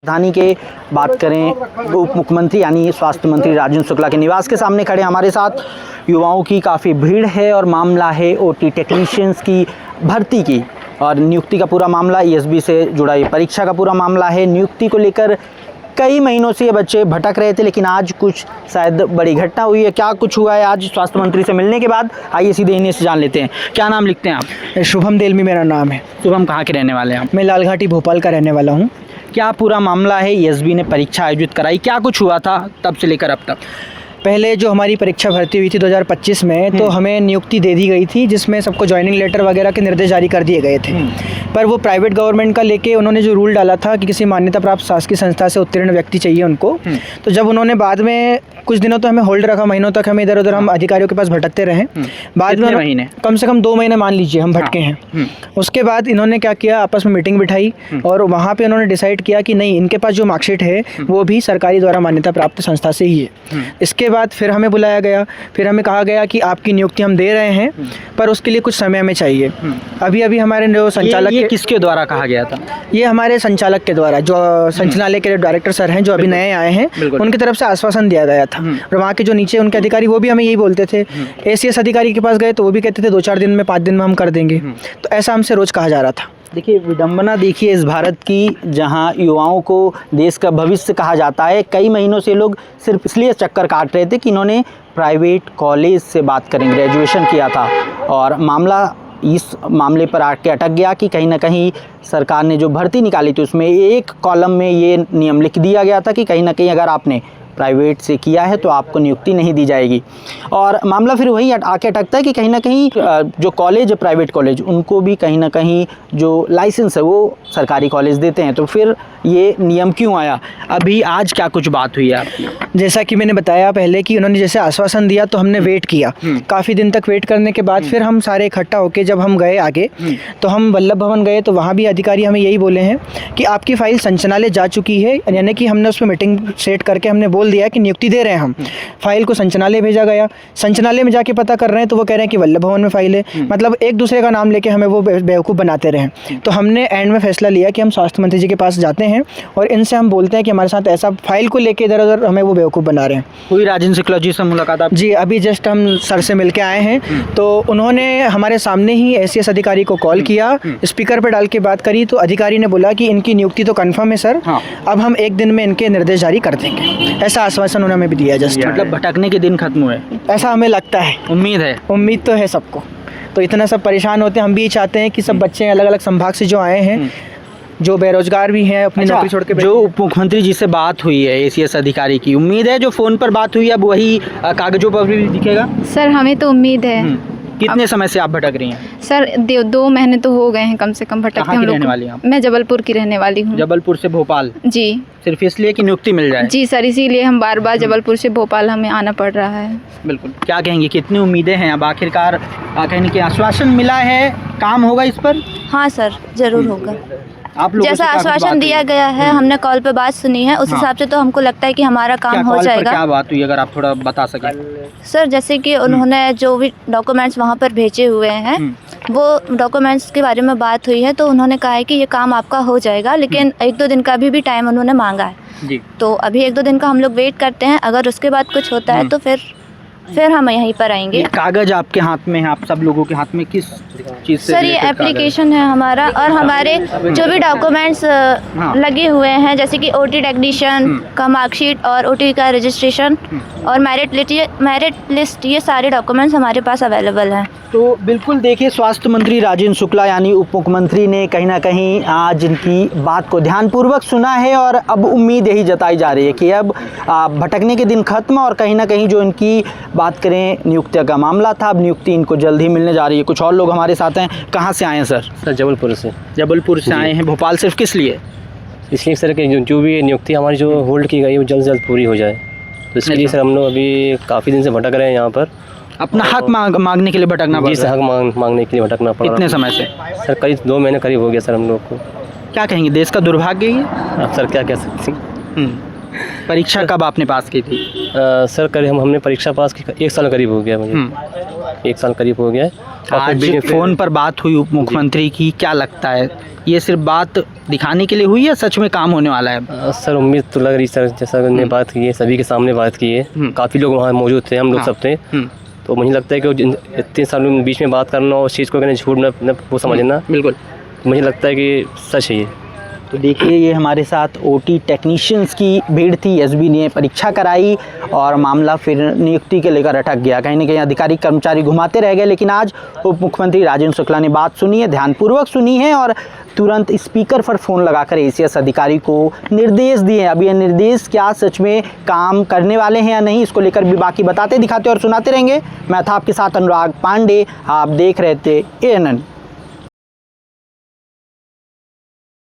राजधानी के बात करें उप मुख्यमंत्री यानी स्वास्थ्य मंत्री राजेंद्र शुक्ला के निवास के सामने खड़े हमारे साथ युवाओं की काफ़ी भीड़ है और मामला है ओटी टेक्नीशियंस की भर्ती की और नियुक्ति का पूरा मामला ईएसबी से जुड़ा ये परीक्षा का पूरा मामला है। नियुक्ति को लेकर कई महीनों से ये बच्चे भटक रहे थे, लेकिन आज कुछ शायद बड़ी घटना हुई है। क्या कुछ हुआ है आज स्वास्थ्य मंत्री से मिलने के बाद, आइए सीधे इन्हीं से जान लेते हैं। क्या नाम लिखते हैं आप? शुभम देलमी मेरा नाम है। शुभम कहाँ के रहने वाले हैं आप? मैं लालघाटी भोपाल का रहने वाला हूँ। क्या पूरा मामला है? ईएसबी ने परीक्षा आयोजित कराई, क्या कुछ हुआ था तब से लेकर अब तक? पहले जो हमारी परीक्षा भर्ती हुई थी 2025 में, तो हमें नियुक्ति दे दी गई थी जिसमें सबको जॉइनिंग लेटर वगैरह के निर्देश जारी कर दिए गए थे। पर वो प्राइवेट गवर्नमेंट का लेके उन्होंने जो रूल डाला था कि किसी मान्यता प्राप्त शासकीय संस्था से उत्तीर्ण व्यक्ति चाहिए उनको, तो जब उन्होंने बाद में कुछ दिनों तो हमें होल्ड रखा, महीनों तक हमें इधर उधर हम अधिकारियों के पास भटकते रहे। बाद में महीने कम से कम 2 महीने मान लीजिए हम भटके हैं। उसके बाद इन्होंने क्या किया, आपस में मीटिंग बिठाई और वहाँ पे उन्होंने डिसाइड किया कि नहीं, इनके पास जो मार्कशीट है वो भी सरकारी द्वारा मान्यता प्राप्त संस्था से ही है। इसके बाद फिर हमें बुलाया गया, फिर हमें कहा गया कि आपकी नियुक्ति हम दे रहे हैं पर उसके लिए कुछ समय हमें चाहिए। अभी हमारे जो संचालक ये किसके द्वारा कहा गया था? ये हमारे संचालक के द्वारा, जो संचालनालय के डायरेक्टर सर हैं जो अभी नए आए हैं, उनकी तरफ से आश्वासन दिया गया था। और वहाँ के जो नीचे उनके अधिकारी वो भी हमें यही बोलते थे। एसीएस अधिकारी के पास गए तो वो भी कहते थे 2-4 दिन में 5 दिन में हम कर देंगे। तो ऐसा हमसे रोज कहा जा रहा था। देखिए, विडंबना देखिए इस भारत की, जहां युवाओं को देश का भविष्य कहा जाता है। कई महीनों से लोग सिर्फ इसलिए चक्कर काट रहे थे कि इन्होंने प्राइवेट कॉलेज से बात करें ग्रेजुएशन किया था और मामला इस मामले पर आके अटक गया कि कहीं ना कहीं सरकार ने जो भर्ती निकाली थी उसमें एक कॉलम में ये नियम लिख दिया गया था कि कहीं ना कहीं अगर आपने प्राइवेट से किया है तो आपको नियुक्ति नहीं दी जाएगी। और मामला फिर वही आके अटकता है कि कहीं ना कहीं जो कॉलेज है प्राइवेट कॉलेज, उनको भी कहीं ना कहीं जो लाइसेंस है वो सरकारी कॉलेज देते हैं। तो फिर ये नियम क्यों आया? अभी आज क्या कुछ बात हुई है आपकी? जैसा कि मैंने बताया पहले कि उन्होंने जैसे आश्वासन दिया तो हमने वेट किया। काफ़ी दिन तक वेट करने के बाद फिर हम सारे इकट्ठा होकर जब हम गए आगे, तो हम वल्लभ भवन गए तो वहाँ भी अधिकारी हमें यही बोले हैं कि आपकी फ़ाइल संचालनालय जा चुकी है, यानी कि हमने उस पर मीटिंग सेट करके हमने बोल दिया कि नियुक्ति दे रहे हैं हम। फाइल को संचालनालय भेजा गया, संचालनालय में जाके पता कर रहे हैं तो वो कह रहे हैं कि वल्लभ भवन में फाइल है। मतलब एक दूसरे का नाम लेके हमें वो बेवकूफ़ बनाते रहे। तो हमने एंड में फैसला लिया कि हम स्वास्थ्य मंत्री जी के पास जाते हैं और इनसे हम बोलते हैं कि हमारे साथ ऐसा फाइल को लेके इधर उधर हमें वो बेवकूफ़ बना रहे हैं। हुई राजेंद्र शुक्ला जी से मुलाकात आप? जी, अभी जस्ट हम सर से मिल के आए हैं। तो उन्होंने हमारे सामने ही एसीएस अधिकारी को कॉल किया, स्पीकर पर डाल के बात करी, तो अधिकारी ने बोला कि इनकी नियुक्ति तो कन्फर्म है सर, अब हम 1 दिन में इनके निर्देश जारी कर देंगे। ऐसा आश्वासन उन्होंने हमें भी दिया। जस्ट मतलब भटकने के दिन खत्म हुए, ऐसा हमें लगता है। उम्मीद तो है सबको। तो इतना सब परेशान होते हैं, हम भी चाहते हैं कि सब बच्चे अलग अलग संभाग से जो आए हैं, जो बेरोजगार भी हैं, अपनी नौकरी छोड़ के। जो उप मुख्यमंत्री जी से बात हुई है एसीएस अधिकारी की, उम्मीद है जो फ़ोन पर बात हुई अब वही कागजों पर भी दिखेगा? सर हमें तो उम्मीद है। कितने समय से आप भटक रही हैं? सर 2 महीने तो हो गए हैं कम से कम भटकते हम लोग। रहने वाली हैं आप? मैं जबलपुर की रहने वाली हूँ। जबलपुर से भोपाल? जी। सिर्फ इसलिए कि नियुक्ति मिल जाए? जी सर, इसीलिए हम बार बार जबलपुर से भोपाल हमें आना पड़ रहा है। बिल्कुल। क्या कहेंगे, कितनी उम्मीदें हैं अब? आखिरकार कहने की आश्वासन मिला है, काम होगा इस पर? हाँ सर, ज़रूर होगा। आप लोगों जैसा से आश्वासन दिया गया है, हमने कॉल पे बात सुनी है, उस हिसाब से तो हमको लगता है कि हमारा काम हो जाएगा। क्या बात हुई, अगर आप थोड़ा बता सकें? सर जैसे कि उन्होंने जो भी डॉक्यूमेंट्स वहाँ पर भेजे हुए हैं, वो डॉक्यूमेंट्स के बारे में बात हुई है, तो उन्होंने कहा है कि ये काम आपका हो जाएगा, लेकिन 1-2 दिन का भी टाइम उन्होंने मांगा है। जी। तो अभी 1-2 दिन का हम लोग वेट करते हैं। अगर उसके बाद कुछ होता है तो फिर हम यहीं पर आएंगे। कागज आपके हाथ में है, आप सब लोगों के हाथ में किस चीज़ से? सर ये एप्लीकेशन है हमारा, और हमारे जो भी डॉक्यूमेंट्स लगे हुए हैं, जैसे कि ओटी टेक्नीशियन का मार्कशीट और ओटी का रजिस्ट्रेशन और मेरिट लिस्ट, ये सारे डॉक्यूमेंट्स हमारे पास अवेलेबल हैं। तो बिल्कुल देखिए, स्वास्थ्य मंत्री राजेंद्र शुक्ला यानी उप मुख्यमंत्री ने कहीं ना कहीं आज इनकी बात को ध्यानपूर्वक सुना है और अब उम्मीद यही जताई जा रही है कि अब भटकने के दिन खत्म और कहीं ना कहीं जो इनकी बात करें नियुक्ति का मामला था, अब नियुक्ति इनको जल्द ही मिलने जा रही है। कुछ और लोग हमारे साथ हैं। कहाँ से आए हैं सर? सर जबलपुर से। जबलपुर से आए हैं भोपाल, सिर्फ किस लिए? इसलिए सर कि जो भी नियुक्ति हमारी जो होल्ड की गई वो जल्द से जल्द पूरी हो जाए, तो इसके लिए सर हम लोग अभी काफ़ी दिन से भटक रहे हैं यहाँ पर। अपना हक मांगने के लिए भटकना पड़ा? जी सर, हक मांगने के लिए भटकना पड़ा। कितने समय से? सर करीब 2 महीने करीब हो गया सर हम लोग को। क्या कहेंगे, देश का दुर्भाग्य ही है? आप सर क्या कह सकते हैं? परीक्षा कब आपने पास की थी? सर करीब हमने परीक्षा पास की 1 साल करीब हो गया मुझे, 1 साल करीब हो गया है। और आज फिर भी- फ़ोन पर बात हुई उप मुख्यमंत्री की, क्या लगता है ये सिर्फ बात दिखाने के लिए हुई या सच में काम होने वाला है? सर उम्मीद तो लग रही सर, जैसा उन्होंने बात की है, सभी के सामने बात की है, काफ़ी लोग वहाँ मौजूद थे, हम लोग सब थे। तो मुझे लगता है कि इतने सालों के बीच में बात करना और उस चीज़ को कहना झूठ न वो समझना, बिल्कुल। मुझे लगता है कि सच है ये। तो देखिए ये हमारे साथ ओटी टेक्नीशियंस की भीड़ थी। एसबी ने परीक्षा कराई और मामला फिर नियुक्ति के लेकर अटक गया। कहीं ना कहीं अधिकारी कर्मचारी घुमाते रह गए, लेकिन आज उप मुख्यमंत्री राजेंद्र शुक्ला ने बात सुनी है, ध्यानपूर्वक सुनी है और तुरंत स्पीकर पर फ़ोन लगाकर एसीएस अधिकारी को निर्देश दिए हैं। अब ये निर्देश क्या सच में काम करने वाले हैं या नहीं, इसको लेकर भी बाकी बताते, दिखाते और सुनाते रहेंगे। मैं था आपके साथ अनुराग पांडे, आप देख रहे थे ANN।